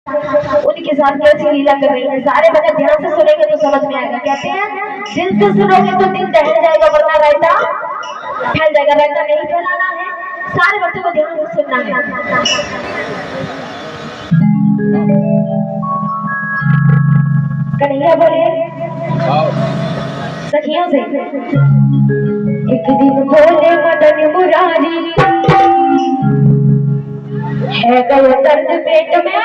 उनके साथ कैसी लीला कर रही है। सारे भजन ध्यान से सुनेंगे तो समझ में आएगा। कहते हैं दिल से सुनोगे तो दिल दहल जाएगा, वरना रायता फैल जाएगा। रायता नहीं फैलाना है, सारे भक्तों को ध्यान से सुनना है। कन्हैया बोले सखियों से, एक दिन बोले मदन मुरारी, है गया दर्द पेट में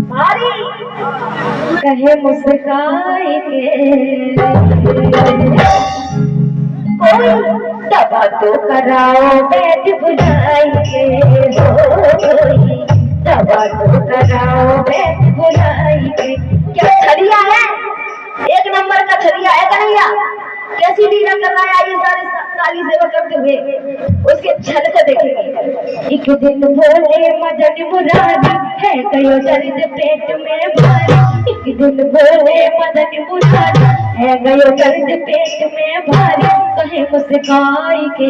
भारी, कहे मुस्काई के कोई दवा तो कराओ बैठ बुलाई के, दवा तो कराओ बैठ बुलाई के। क्या छड़िया है, एक नंबर का छड़िया है कन्हैया। कैसी लीला कर रहा है, आइए सारे ताली सेवा करते हुए उसके छल को देखेंगे। एक दिन बोले मदन मुरारी, है गयो दर्द पेट में भारी, एक दिन बोले मदन मुरारी, है गयो दर्द पेट में भारी, कहे मुस्काई के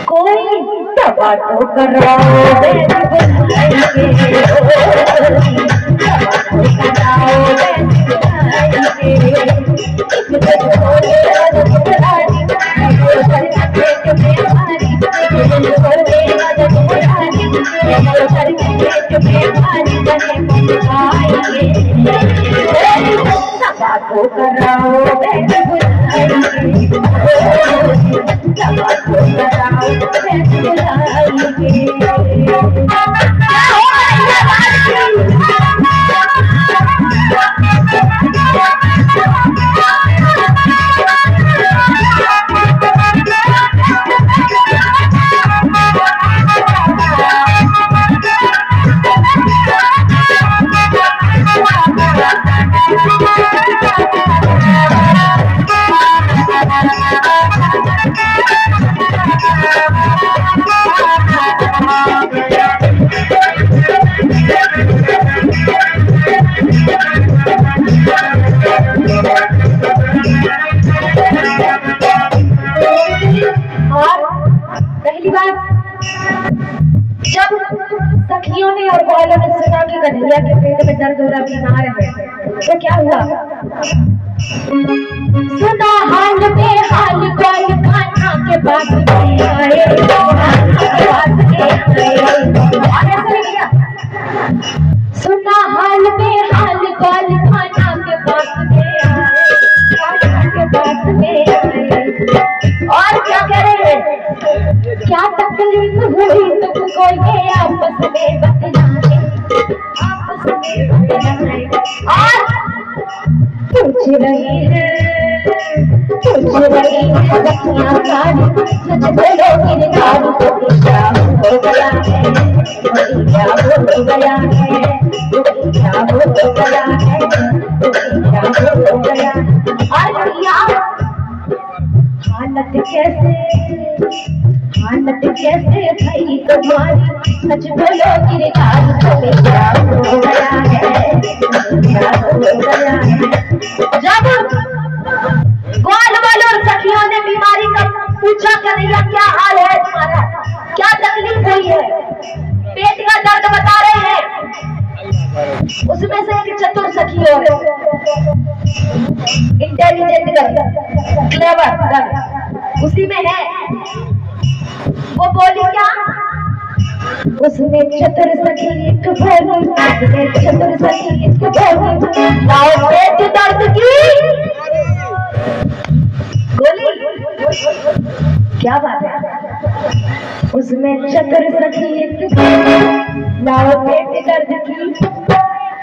कोई दवा तो कराओ बैठ बुलाई के, दवा तो कराओ बैठ बुलाई के। एक दिन बोले मदन मुरारी, है गयो दर्द पेट में भारी, एक दिन बोले मदन मुरारी, है गयो दर्द पेट में भारी, कहे मुस्काई के दवा तो कराओ बैठ बुलाई के, दवा तो कराओ बैठ बुलाई के। पहली बार जब सखियों ने और ग्वालों ने सुना कि कन्हैया के पेट में दर्द हो रहा, बीमार है, तो क्या हुआ? सुना हाल बेहाल ग्वाल खाना के पास आए, सुना हाल बेहाल ग्वाल खाना के पास आए, और क्या कह रहे हैं? क्या तकलीफ हुई तुमको ये आपस में बतलाए, आपस में बतलाए। और पूछ रही है सखियां सारी, सच बोलो किरदार तो क्या हो गया है, क्या हो गया है, क्या हो गया है, क्या हो गया। और हालत कैसे भाई तुम्हारी, सच बोलो किरदार तो क्या हो गया है, क्या हो गया है। जब ग्वाल वालों और सखियों ने बीमारी का पूछा, कन्हैया क्या हाल है तुम्हारा, क्या तकलीफ हुई है, पेट का दर्द बता रहे हैं। उसमें से एक चतुर सखी और इंटेलिजेंट गर्ल, क्लेवर गर्ल उसी में है। वो बोली क्या? उसमें चतुर सखी एक बोली, उसमें चतुर सखी एक बोली, लाओ पेट दर्द की गोली। क्या बात है? उसमें चतुर सखी एक बोली, लाओ पेट दर्द की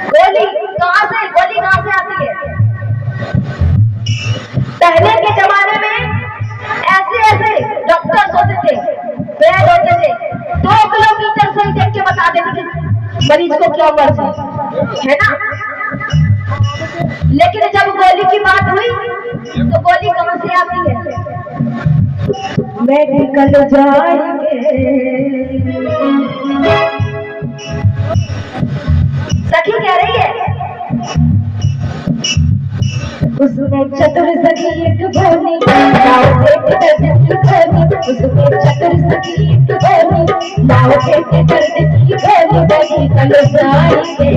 गोली। कहां से गोली कहां से आती है? पहले के जमाने में ऐसे डॉक्टर होते थे, वैद होते थे, 2 किलोमीटर से देख के बता देते थे मरीज को क्या मर्ज है ना। लेकिन जब गोली की बात हुई तो गोली कहां से आती है? मेडिकल जाएंगे, सखी कह रही है उसमें चतुर सखी एक भोली, लाओ बेटे दर्द की भोली। उसमें चतुर सखी एक भोली, लाओ बेटे दर्द की भोली। बड़ी कलसाई दे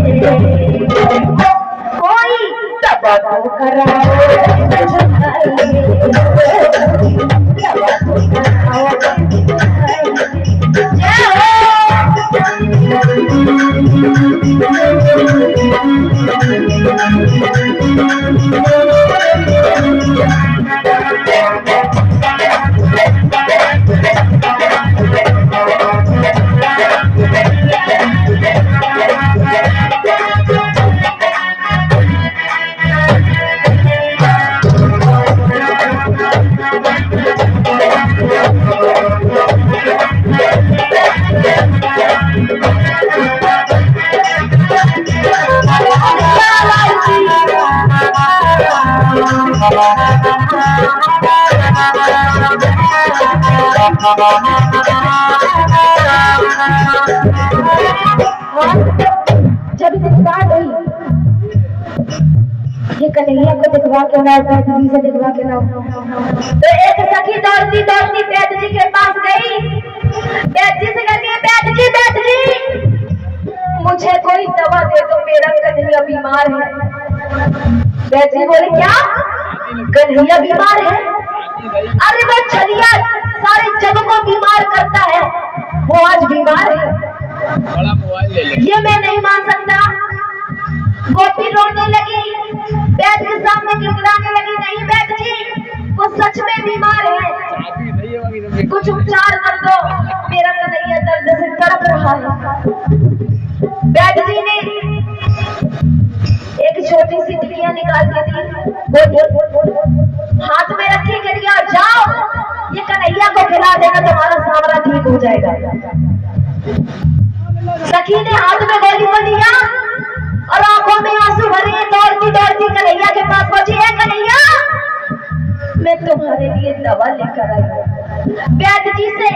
कोई तबाकू कराओ सजाई दे, तबाकू कराओ जब स्टार्ट हुई ये कन्हैया को दिखवा के लाओ, बैद जी से दिखवा के लाओ। तो एक सखी दौड़ती दौड़ती बैद जी के पास गई। बैद जी से कहती है, बैद जी मुझे कोई दवा दे दो, मेरा कन्हैया बीमार है। बैद जी बोले, क्या कन्हैया बीमार है? अरे वो छलिया सारे जग को बीमार करता है, वो आज बीमार है। बड़ा मोबाइल ले ले। ये मैं नहीं मान सकता। गोपी रोने लगी, बैद के सामने गिड़गिड़ाने लगी, नहीं बैद जी वो सच में बीमार है, कुछ उपचार कर दो, मेरा कन्हैया दर्द से तड़प रहा है। बैद जी ने एक छोटी सी टिकिया निकाल के दी, हाथ में रखी, कर दिया जाओ ये कन्हैया को खिला देना, तुम्हारा सामरा ठीक हो जाएगा। सखी ने हाथ में गोली को लिया और आंखों में आंसू भरे दौड़ती दौड़ती कन्हैया के पास पहुंची। है कन्हैया, मैं तुम्हारे लिए दवा लेकर आई हूं। बैद जी से